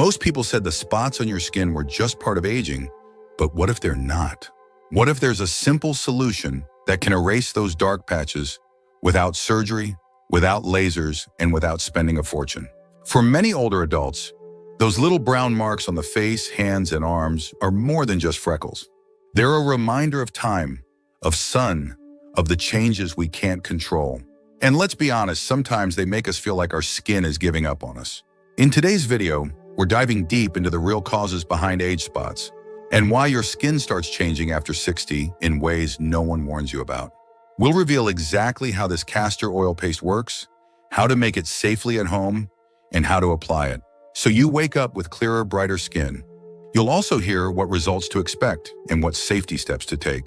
Most people said the spots on your skin were just part of aging, but what if they're not? What if there's a simple solution that can erase those dark patches without surgery, without lasers, and without spending a fortune? For many older adults, those little brown marks on the face, hands, and arms are more than just freckles. They're a reminder of time, of sun, of the changes we can't control. And let's be honest, sometimes they make us feel like our skin is giving up on us. In today's video, we're diving deep into the real causes behind age spots and why your skin starts changing after 60 in ways no one warns you about. We'll reveal exactly how this castor oil paste works, how to make it safely at home, and how to apply it, so you wake up with clearer, brighter skin. You'll also hear what results to expect and what safety steps to take,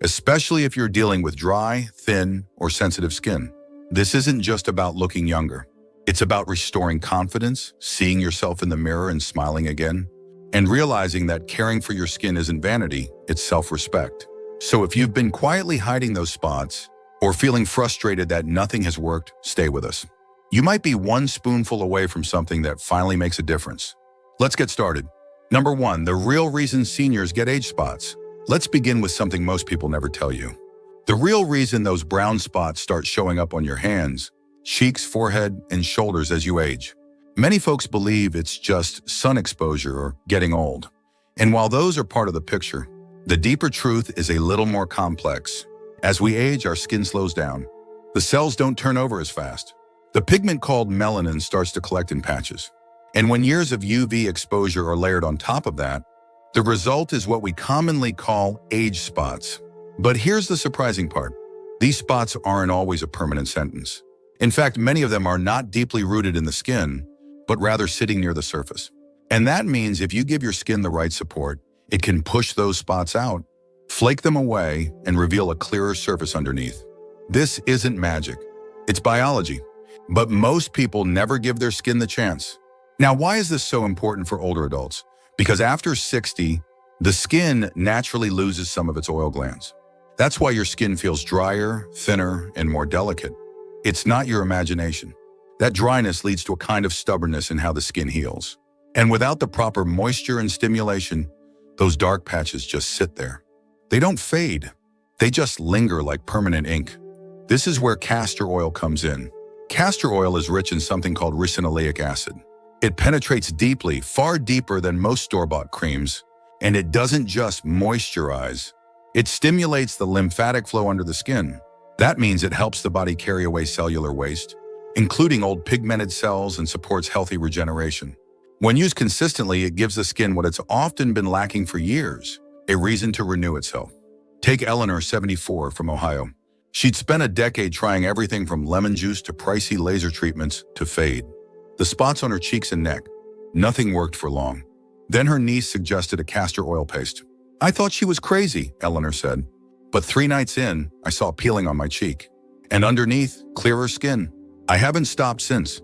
especially if you're dealing with dry, thin, or sensitive skin. This isn't just about looking younger. It's about restoring confidence, seeing yourself in the mirror and smiling again, and realizing that caring for your skin isn't vanity, it's self-respect. So if you've been quietly hiding those spots or feeling frustrated that nothing has worked, stay with us. You might be one spoonful away from something that finally makes a difference. Let's get started. Number 1, the real reason seniors get age spots. Let's begin with something most people never tell you. The real reason those brown spots start showing up on your hands, cheeks, forehead, and shoulders as you age. Many folks believe it's just sun exposure or getting old. And while those are part of the picture, the deeper truth is a little more complex. As we age, our skin slows down. The cells don't turn over as fast. The pigment called melanin starts to collect in patches. And when years of UV exposure are layered on top of that, the result is what we commonly call age spots. But here's the surprising part. These spots aren't always a permanent sentence. In fact, many of them are not deeply rooted in the skin, but rather sitting near the surface. And that means if you give your skin the right support, it can push those spots out, flake them away, and reveal a clearer surface underneath. This isn't magic. It's biology. But most people never give their skin the chance. Now, why is this so important for older adults? Because after 60, the skin naturally loses some of its oil glands. That's why your skin feels drier, thinner, and more delicate. It's not your imagination. That dryness leads to a kind of stubbornness in how the skin heals. And without the proper moisture and stimulation, those dark patches just sit there. They don't fade. They just linger like permanent ink. This is where castor oil comes in. Castor oil is rich in something called ricinoleic acid. It penetrates deeply, far deeper than most store-bought creams, and it doesn't just moisturize. It stimulates the lymphatic flow under the skin. That means it helps the body carry away cellular waste, including old pigmented cells, and supports healthy regeneration. When used consistently, it gives the skin what it's often been lacking for years, a reason to renew itself. Take Eleanor, 74, from Ohio. She'd spent a decade trying everything from lemon juice to pricey laser treatments to fade. The spots on her cheeks and neck, nothing worked for long. Then her niece suggested a castor oil paste. I thought she was crazy, Eleanor said. But 3 nights in, I saw peeling on my cheek. And underneath, clearer skin. I haven't stopped since.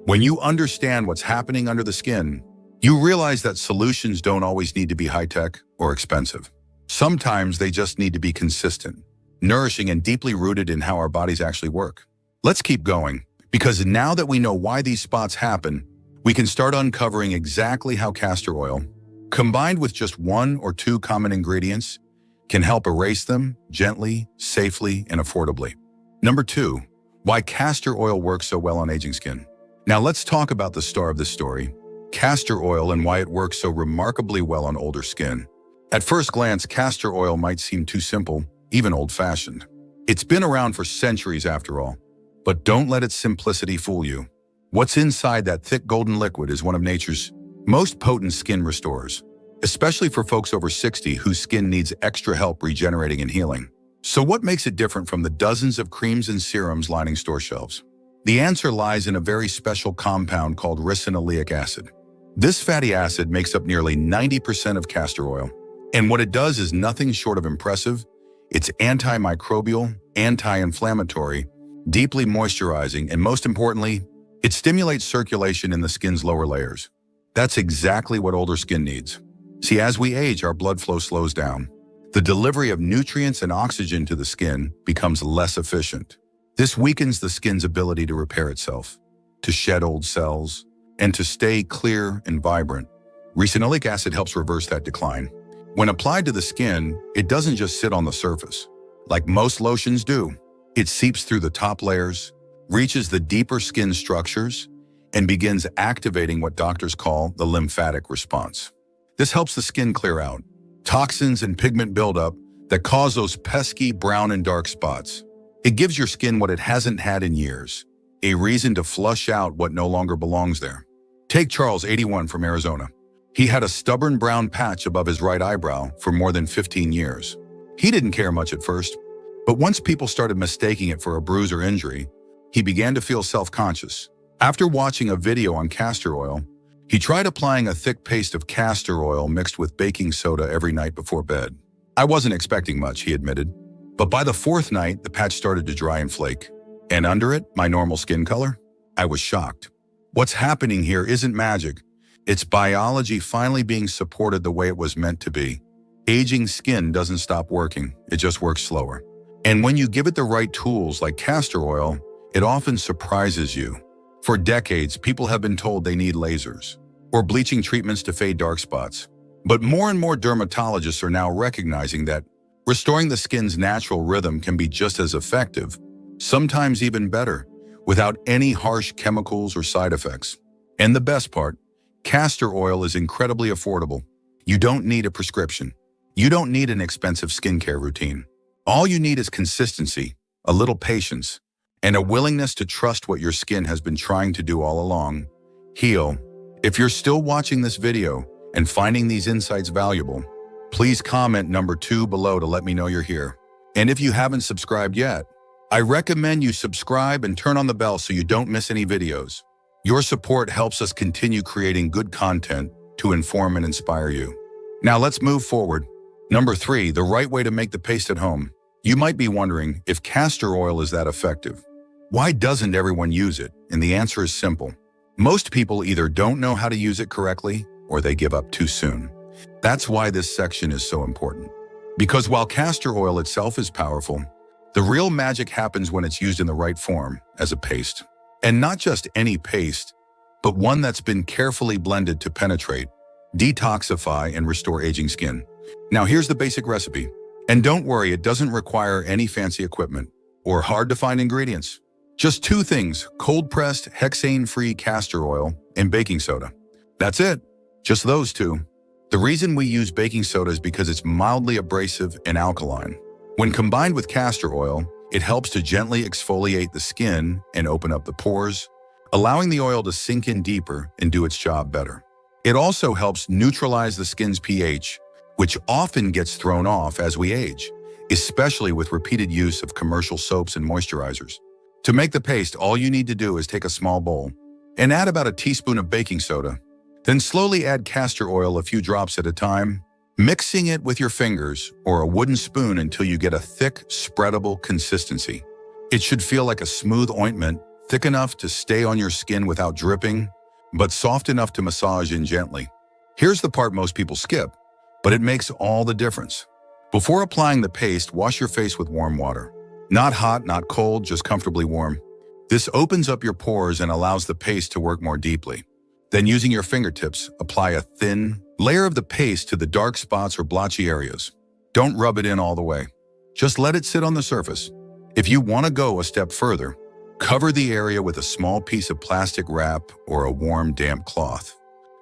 When you understand what's happening under the skin, you realize that solutions don't always need to be high-tech or expensive. Sometimes they just need to be consistent, nourishing, and deeply rooted in how our bodies actually work. Let's keep going, because now that we know why these spots happen, we can start uncovering exactly how castor oil, combined with just 1 or 2 common ingredients, can help erase them gently, safely, and affordably. Number 2, why castor oil works so well on aging skin. Now let's talk about the star of this story, castor oil, and why it works so remarkably well on older skin. At first glance, castor oil might seem too simple, even old-fashioned. It's been around for centuries after all. But don't let its simplicity fool you. What's inside that thick golden liquid is one of nature's most potent skin restorers, especially for folks over 60 whose skin needs extra help regenerating and healing. So what makes it different from the dozens of creams and serums lining store shelves? The answer lies in a very special compound called ricinoleic acid. This fatty acid makes up nearly 90% of castor oil. And what it does is nothing short of impressive. It's antimicrobial, anti-inflammatory, deeply moisturizing, and most importantly, it stimulates circulation in the skin's lower layers. That's exactly what older skin needs. See, as we age, our blood flow slows down. The delivery of nutrients and oxygen to the skin becomes less efficient. This weakens the skin's ability to repair itself, to shed old cells, and to stay clear and vibrant. Ricinoleic acid helps reverse that decline. When applied to the skin, it doesn't just sit on the surface. Like most lotions do, it seeps through the top layers, reaches the deeper skin structures, and begins activating what doctors call the lymphatic response. This helps the skin clear out toxins and pigment buildup that cause those pesky brown and dark spots. It gives your skin what it hasn't had in years, a reason to flush out what no longer belongs there. Take Charles, 81, from Arizona. He had a stubborn brown patch above his right eyebrow for more than 15 years. He didn't care much at first, but once people started mistaking it for a bruise or injury, he began to feel self-conscious. After watching a video on castor oil, he tried applying a thick paste of castor oil mixed with baking soda every night before bed. I wasn't expecting much, he admitted. But by the fourth night, the patch started to dry and flake. And under it, my normal skin color? I was shocked. What's happening here isn't magic. It's biology finally being supported the way it was meant to be. Aging skin doesn't stop working, it just works slower. And when you give it the right tools like castor oil, it often surprises you. For decades, people have been told they need lasers or bleaching treatments to fade dark spots. But more and more dermatologists are now recognizing that restoring the skin's natural rhythm can be just as effective, sometimes even better, without any harsh chemicals or side effects. And the best part, castor oil is incredibly affordable. You don't need a prescription. You don't need an expensive skincare routine. All you need is consistency, a little patience, and a willingness to trust what your skin has been trying to do all along: heal. If you're still watching this video and finding these insights valuable, please comment number 2 below to let me know you're here. And if you haven't subscribed yet, I recommend you subscribe and turn on the bell so you don't miss any videos. Your support helps us continue creating good content to inform and inspire you. Now let's move forward. Number 3, the right way to make the paste at home. You might be wondering if castor oil is that effective. Why doesn't everyone use it? And the answer is simple. Most people either don't know how to use it correctly or they give up too soon. That's why this section is so important. Because while castor oil itself is powerful, the real magic happens when it's used in the right form, as a paste. And not just any paste, but one that's been carefully blended to penetrate, detoxify, and restore aging skin. Now here's the basic recipe. And don't worry, it doesn't require any fancy equipment or hard-to-find ingredients. Just 2 things: cold-pressed, hexane-free castor oil and baking soda. That's it. Just those 2. The reason we use baking soda is because it's mildly abrasive and alkaline. When combined with castor oil, it helps to gently exfoliate the skin and open up the pores, allowing the oil to sink in deeper and do its job better. It also helps neutralize the skin's pH, which often gets thrown off as we age, especially with repeated use of commercial soaps and moisturizers. To make the paste, all you need to do is take a small bowl and add about a teaspoon of baking soda. Then slowly add castor oil a few drops at a time, mixing it with your fingers or a wooden spoon until you get a thick, spreadable consistency. It should feel like a smooth ointment, thick enough to stay on your skin without dripping, but soft enough to massage in gently. Here's the part most people skip, but it makes all the difference. Before applying the paste, wash your face with warm water. Not hot, not cold, just comfortably warm. This opens up your pores and allows the paste to work more deeply. Then, using your fingertips, apply a thin layer of the paste to the dark spots or blotchy areas. Don't rub it in all the way. Just let it sit on the surface. If you want to go a step further, cover the area with a small piece of plastic wrap or a warm, damp cloth.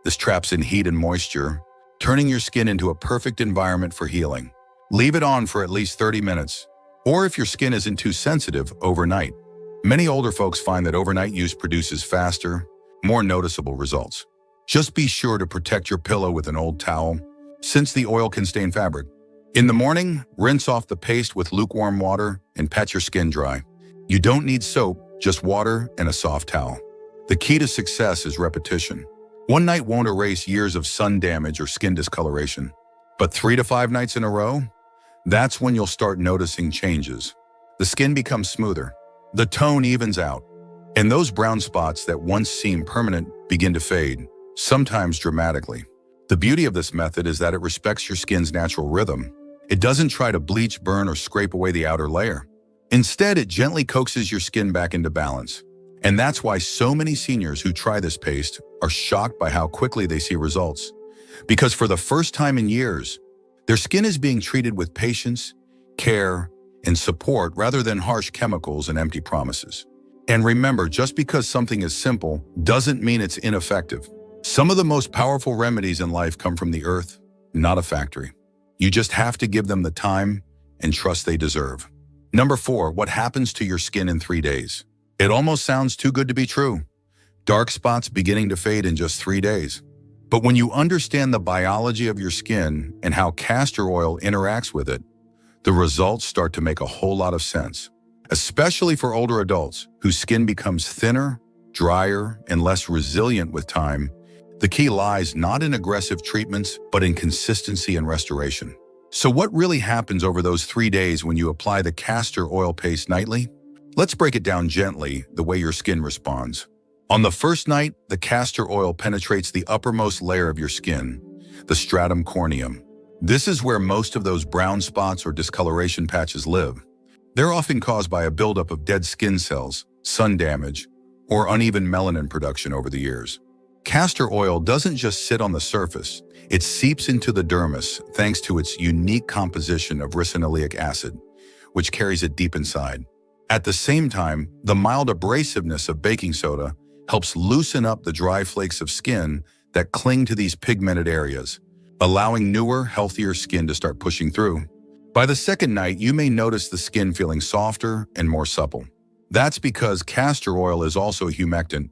This traps in heat and moisture, turning your skin into a perfect environment for healing. Leave it on for at least 30 minutes, or if your skin isn't too sensitive, overnight. Many older folks find that overnight use produces faster, more noticeable results. Just be sure to protect your pillow with an old towel, since the oil can stain fabric. In the morning, rinse off the paste with lukewarm water and pat your skin dry. You don't need soap, just water and a soft towel. The key to success is repetition. One night won't erase years of sun damage or skin discoloration, but 3 to 5 nights in a row, that's when you'll start noticing changes. The skin becomes smoother, the tone evens out, and those brown spots that once seemed permanent begin to fade, sometimes dramatically. The beauty of this method is that it respects your skin's natural rhythm. It doesn't try to bleach, burn, or scrape away the outer layer. Instead, it gently coaxes your skin back into balance. And that's why so many seniors who try this paste are shocked by how quickly they see results. Because for the first time in years, their skin is being treated with patience, care, and support rather than harsh chemicals and empty promises. And remember, just because something is simple doesn't mean it's ineffective. Some of the most powerful remedies in life come from the earth, not a factory. You just have to give them the time and trust they deserve. Number 4, what happens to your skin in 3 days? It almost sounds too good to be true. Dark spots beginning to fade in just 3 days. But when you understand the biology of your skin and how castor oil interacts with it, the results start to make a whole lot of sense, especially for older adults whose skin becomes thinner, drier, and less resilient with time. The key lies not in aggressive treatments, but in consistency and restoration. So what really happens over those 3 days when you apply the castor oil paste nightly? Let's break it down gently, the way your skin responds. On the first night, the castor oil penetrates the uppermost layer of your skin, the stratum corneum. This is where most of those brown spots or discoloration patches live. They're often caused by a buildup of dead skin cells, sun damage, or uneven melanin production over the years. Castor oil doesn't just sit on the surface, it seeps into the dermis thanks to its unique composition of ricinoleic acid, which carries it deep inside. At the same time, the mild abrasiveness of baking soda helps loosen up the dry flakes of skin that cling to these pigmented areas, allowing newer, healthier skin to start pushing through. By the second night, you may notice the skin feeling softer and more supple. That's because castor oil is also a humectant.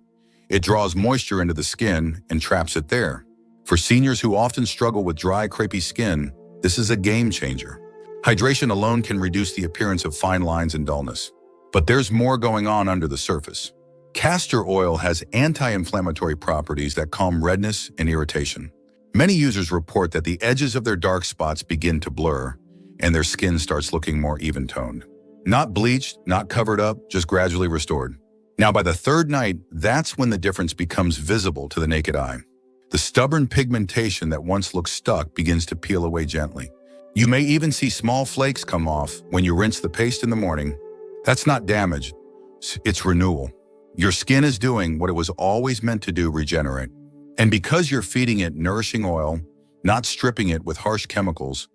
It draws moisture into the skin and traps it there. For seniors who often struggle with dry, crepey skin, this is a game changer. Hydration alone can reduce the appearance of fine lines and dullness. But there's more going on under the surface. Castor oil has anti-inflammatory properties that calm redness and irritation. Many users report that the edges of their dark spots begin to blur, and their skin starts looking more even-toned. Not bleached, not covered up, just gradually restored. Now, by the third night, that's when the difference becomes visible to the naked eye. The stubborn pigmentation that once looked stuck begins to peel away gently. You may even see small flakes come off when you rinse the paste in the morning. That's not damage, it's renewal. Your skin is doing what it was always meant to do, regenerate. And because you're feeding it nourishing oil, not stripping it with harsh chemicals,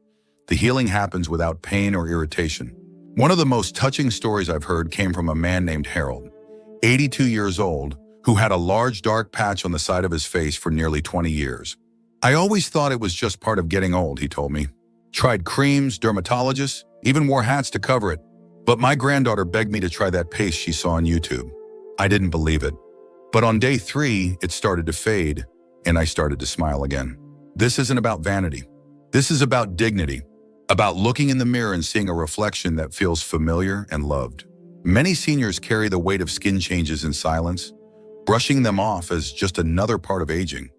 the healing happens without pain or irritation. One of the most touching stories I've heard came from a man named Harold, 82 years old, who had a large dark patch on the side of his face for nearly 20 years. I always thought it was just part of getting old, he told me. Tried creams, dermatologists, even wore hats to cover it. But my granddaughter begged me to try that paste she saw on YouTube. I didn't believe it. But on day 3, it started to fade, and I started to smile again. This isn't about vanity. This is about dignity, about looking in the mirror and seeing a reflection that feels familiar and loved. Many seniors carry the weight of skin changes in silence, brushing them off as just another part of aging.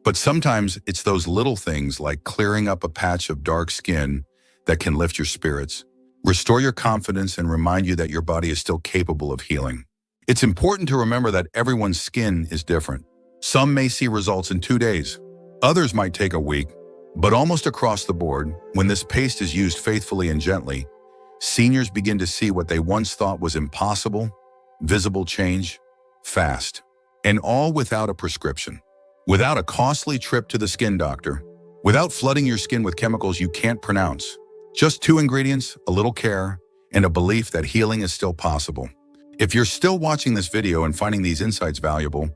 But sometimes it's those little things like clearing up a patch of dark skin that can lift your spirits, restore your confidence, and remind you that your body is still capable of healing. It's important to remember that everyone's skin is different. Some may see results in 2 days. Others might take a week. But almost across the board, when this paste is used faithfully and gently, seniors begin to see what they once thought was impossible, visible change, fast, and all without a prescription, without a costly trip to the skin doctor, without flooding your skin with chemicals you can't pronounce. Just 2 ingredients, a little care, and a belief that healing is still possible. If you're still watching this video and finding these insights valuable,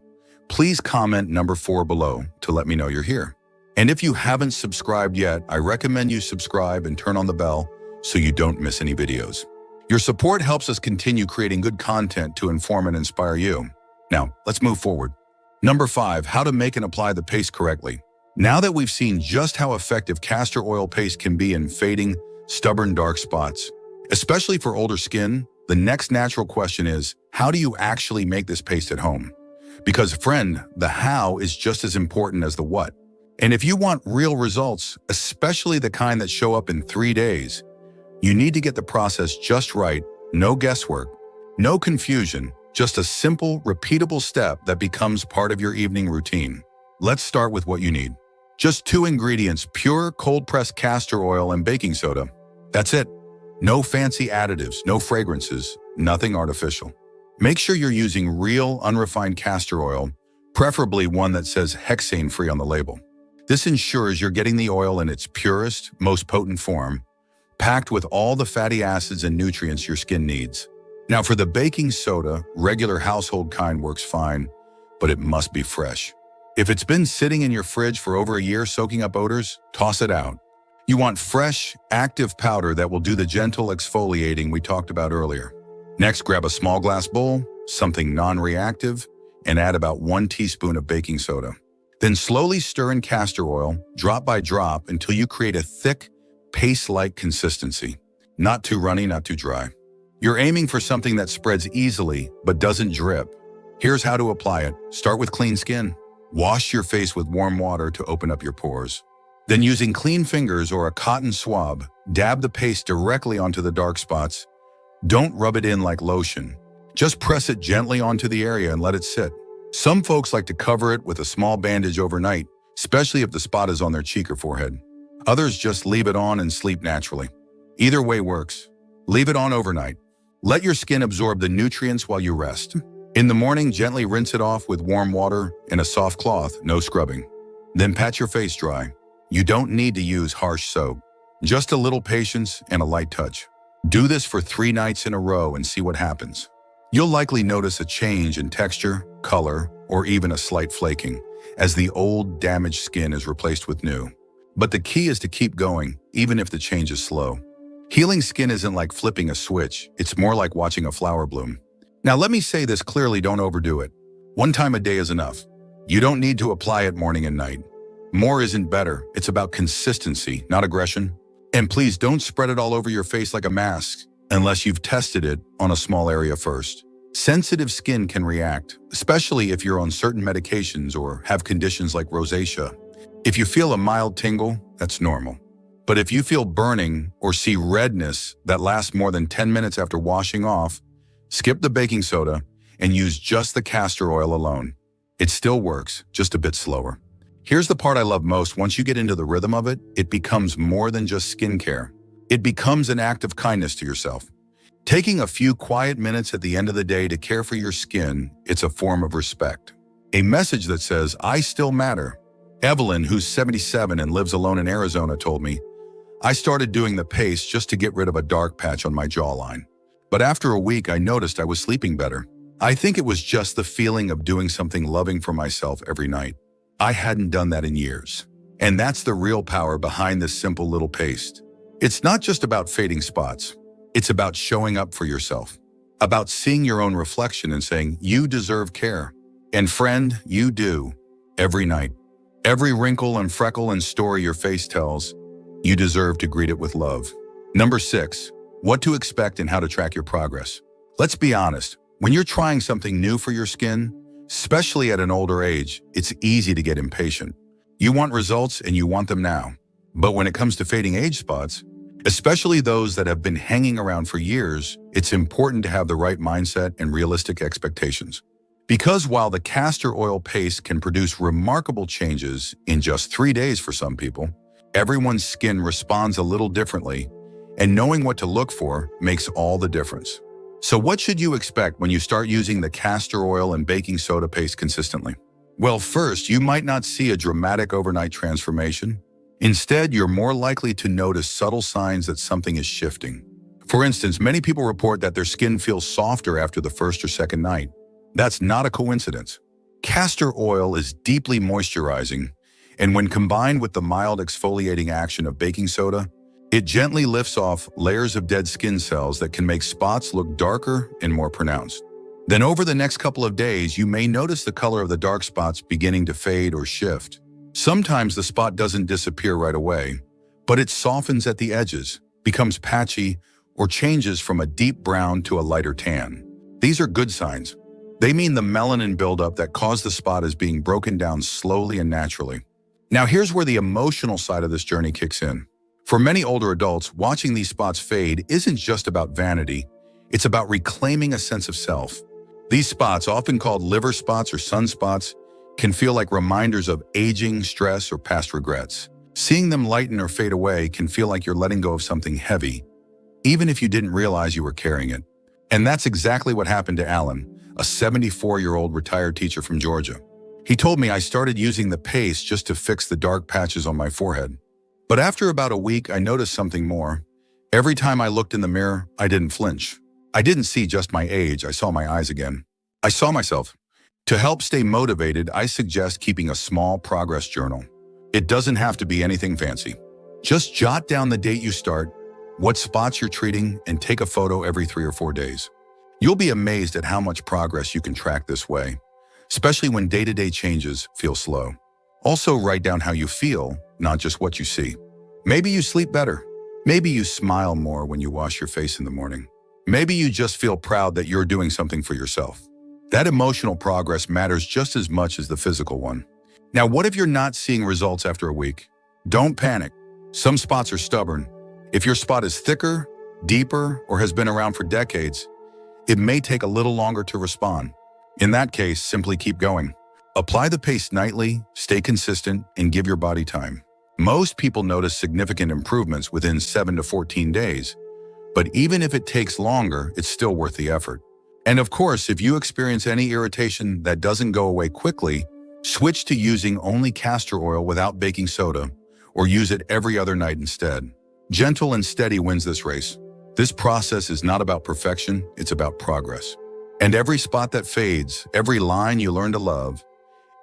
please comment number 4 below to let me know you're here. And if you haven't subscribed yet, I recommend you subscribe and turn on the bell so you don't miss any videos. Your support helps us continue creating good content to inform and inspire you. Now, let's move forward. Number 5, how to make and apply the paste correctly. Now that we've seen just how effective castor oil paste can be in fading, stubborn dark spots, especially for older skin, the next natural question is, how do you actually make this paste at home? Because friend, the how is just as important as the what. And if you want real results, especially the kind that show up in 3 days, you need to get the process just right, no guesswork, no confusion, just a simple, repeatable step that becomes part of your evening routine. Let's start with what you need. Just 2 ingredients, pure cold-pressed castor oil and baking soda. That's it. No fancy additives, no fragrances, nothing artificial. Make sure you're using real, unrefined castor oil, preferably one that says hexane-free on the label. This ensures you're getting the oil in its purest, most potent form, packed with all the fatty acids and nutrients your skin needs. Now for the baking soda, regular household kind works fine, but it must be fresh. If it's been sitting in your fridge for over a year soaking up odors, toss it out. You want fresh, active powder that will do the gentle exfoliating we talked about earlier. Next, grab a small glass bowl, something non-reactive, and add about 1 teaspoon of baking soda. Then slowly stir in castor oil, drop by drop, until you create a thick, paste-like consistency. Not too runny, not too dry. You're aiming for something that spreads easily but doesn't drip. Here's how to apply it. Start with clean skin. Wash your face with warm water to open up your pores. Then using clean fingers or a cotton swab, dab the paste directly onto the dark spots. Don't rub it in like lotion. Just press it gently onto the area and let it sit. Some folks like to cover it with a small bandage overnight, especially if the spot is on their cheek or forehead. Others just leave it on and sleep naturally. Either way works. Leave it on overnight. Let your skin absorb the nutrients while you rest. In the morning, gently rinse it off with warm water and a soft cloth, no scrubbing. Then pat your face dry. You don't need to use harsh soap. Just a little patience and a light touch. Do this for 3 nights in a row and see what happens. You'll likely notice a change in texture, color, or even a slight flaking, as the old, damaged skin is replaced with new. But the key is to keep going, even if the change is slow. Healing skin isn't like flipping a switch, it's more like watching a flower bloom. Now let me say this clearly, don't overdo it. 1 time a day is enough. You don't need to apply it morning and night. More isn't better, it's about consistency, not aggression. And please don't spread it all over your face like a mask, unless you've tested it on a small area first. Sensitive skin can react, especially if you're on certain medications or have conditions like rosacea. If you feel a mild tingle, that's normal. But if you feel burning or see redness that lasts more than 10 minutes after washing off, skip the baking soda and use just the castor oil alone. It still works, just a bit slower. Here's the part I love most. Once you get into the rhythm of it, it becomes more than just skincare. It becomes an act of kindness to yourself. Taking a few quiet minutes at the end of the day to care for your skin, it's a form of respect. A message that says, I still matter. Evelyn, who's 77 and lives alone in Arizona, told me, I started doing the paste just to get rid of a dark patch on my jawline. But after a week, I noticed I was sleeping better. I think it was just the feeling of doing something loving for myself every night. I hadn't done that in years. And that's the real power behind this simple little paste. It's not just about fading spots. It's about showing up for yourself. About seeing your own reflection and saying, you deserve care. And friend, you do. Every night. Every wrinkle and freckle and story your face tells, you deserve to greet it with love. Number 6, what to expect and how to track your progress. Let's be honest, when you're trying something new for your skin, especially at an older age, it's easy to get impatient. You want results and you want them now. But when it comes to fading age spots, especially those that have been hanging around for years, it's important to have the right mindset and realistic expectations. Because while the castor oil paste can produce remarkable changes in just 3 days for some people, everyone's skin responds a little differently, and knowing what to look for makes all the difference. So what should you expect when you start using the castor oil and baking soda paste consistently? Well, first, you might not see a dramatic overnight transformation. Instead, you're more likely to notice subtle signs that something is shifting. For instance, many people report that their skin feels softer after the first or second night. That's not a coincidence. Castor oil is deeply moisturizing, and when combined with the mild exfoliating action of baking soda, it gently lifts off layers of dead skin cells that can make spots look darker and more pronounced. Then over the next couple of days, you may notice the color of the dark spots beginning to fade or shift. Sometimes the spot doesn't disappear right away, but it softens at the edges, becomes patchy, or changes from a deep brown to a lighter tan. These are good signs. They mean the melanin buildup that caused the spot is being broken down slowly and naturally. Now here's where the emotional side of this journey kicks in. For many older adults, watching these spots fade isn't just about vanity, it's about reclaiming a sense of self. These spots, often called liver spots or sunspots, can feel like reminders of aging, stress, or past regrets. Seeing them lighten or fade away can feel like you're letting go of something heavy, even if you didn't realize you were carrying it. And that's exactly what happened to Alan, a 74-year-old retired teacher from Georgia. He told me I started using the paste just to fix the dark patches on my forehead. But after about a week, I noticed something more. Every time I looked in the mirror, I didn't flinch. I didn't see just my age, I saw my eyes again. I saw myself. To help stay motivated, I suggest keeping a small progress journal. It doesn't have to be anything fancy. Just jot down the date you start, what spots you're treating, and take a photo every 3 or 4 days. You'll be amazed at how much progress you can track this way, especially when day-to-day changes feel slow. Also, write down how you feel, not just what you see. Maybe you sleep better. Maybe you smile more when you wash your face in the morning. Maybe you just feel proud that you're doing something for yourself. That emotional progress matters just as much as the physical one. Now, what if you're not seeing results after a week? Don't panic. Some spots are stubborn. If your spot is thicker, deeper, or has been around for decades, it may take a little longer to respond. In that case, simply keep going. Apply the paste nightly, stay consistent, and give your body time. Most people notice significant improvements within 7 to 14 days, but even if it takes longer, it's still worth the effort. And of course, if you experience any irritation that doesn't go away quickly, switch to using only castor oil without baking soda, or use it every other night instead. Gentle and steady wins this race. This process is not about perfection, it's about progress. And every spot that fades, every line you learn to love,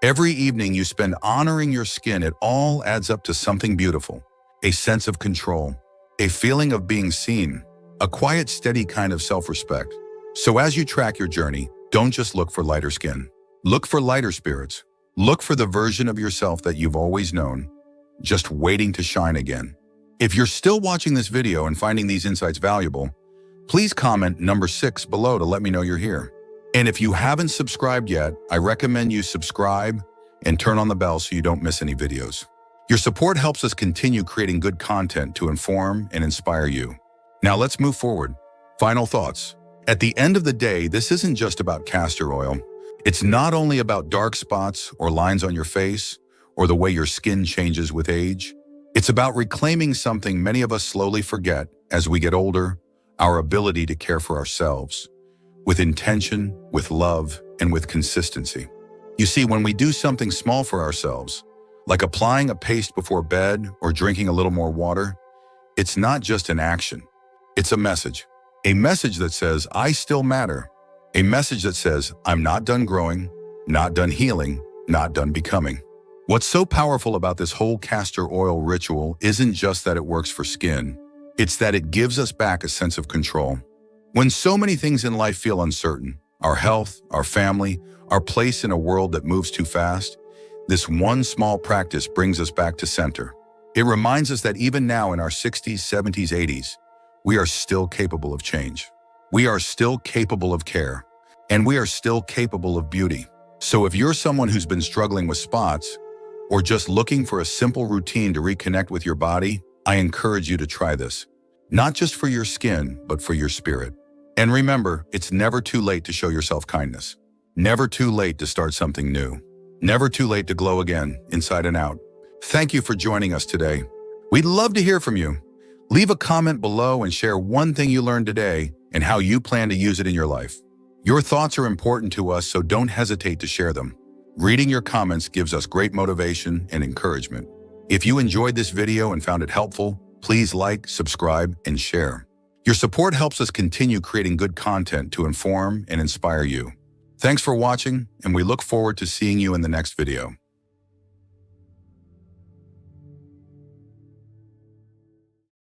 every evening you spend honoring your skin, it all adds up to something beautiful. A sense of control, a feeling of being seen, a quiet, steady kind of self-respect. So as you track your journey, don't just look for lighter skin. Look for lighter spirits. Look for the version of yourself that you've always known, just waiting to shine again. If you're still watching this video and finding these insights valuable, please comment number 6 below to let me know you're here. And if you haven't subscribed yet, I recommend you subscribe and turn on the bell so you don't miss any videos. Your support helps us continue creating good content to inform and inspire you. Now let's move forward. Final thoughts. At the end of the day, this isn't just about castor oil. It's not only about dark spots or lines on your face or the way your skin changes with age. It's about reclaiming something many of us slowly forget as we get older, our ability to care for ourselves, with intention, with love, and with consistency. You see, when we do something small for ourselves, like applying a paste before bed or drinking a little more water, it's not just an action. It's a message. A message that says, I still matter. A message that says, I'm not done growing, not done healing, not done becoming. What's so powerful about this whole castor oil ritual isn't just that it works for skin. It's that it gives us back a sense of control. When so many things in life feel uncertain, our health, our family, our place in a world that moves too fast, this one small practice brings us back to center. It reminds us that even now in our 60s, 70s, 80s, we are still capable of change. We are still capable of care, and we are still capable of beauty. So if you're someone who's been struggling with spots or just looking for a simple routine to reconnect with your body, I encourage you to try this. Not just for your skin, but for your spirit. And remember, it's never too late to show yourself kindness. Never too late to start something new. Never too late to glow again, inside and out. Thank you for joining us today. We'd love to hear from you. Leave a comment below and share one thing you learned today and how you plan to use it in your life. Your thoughts are important to us, so don't hesitate to share them. Reading your comments gives us great motivation and encouragement. If you enjoyed this video and found it helpful, please like, subscribe, and share. Your support helps us continue creating good content to inform and inspire you. Thanks for watching, and we look forward to seeing you in the next video.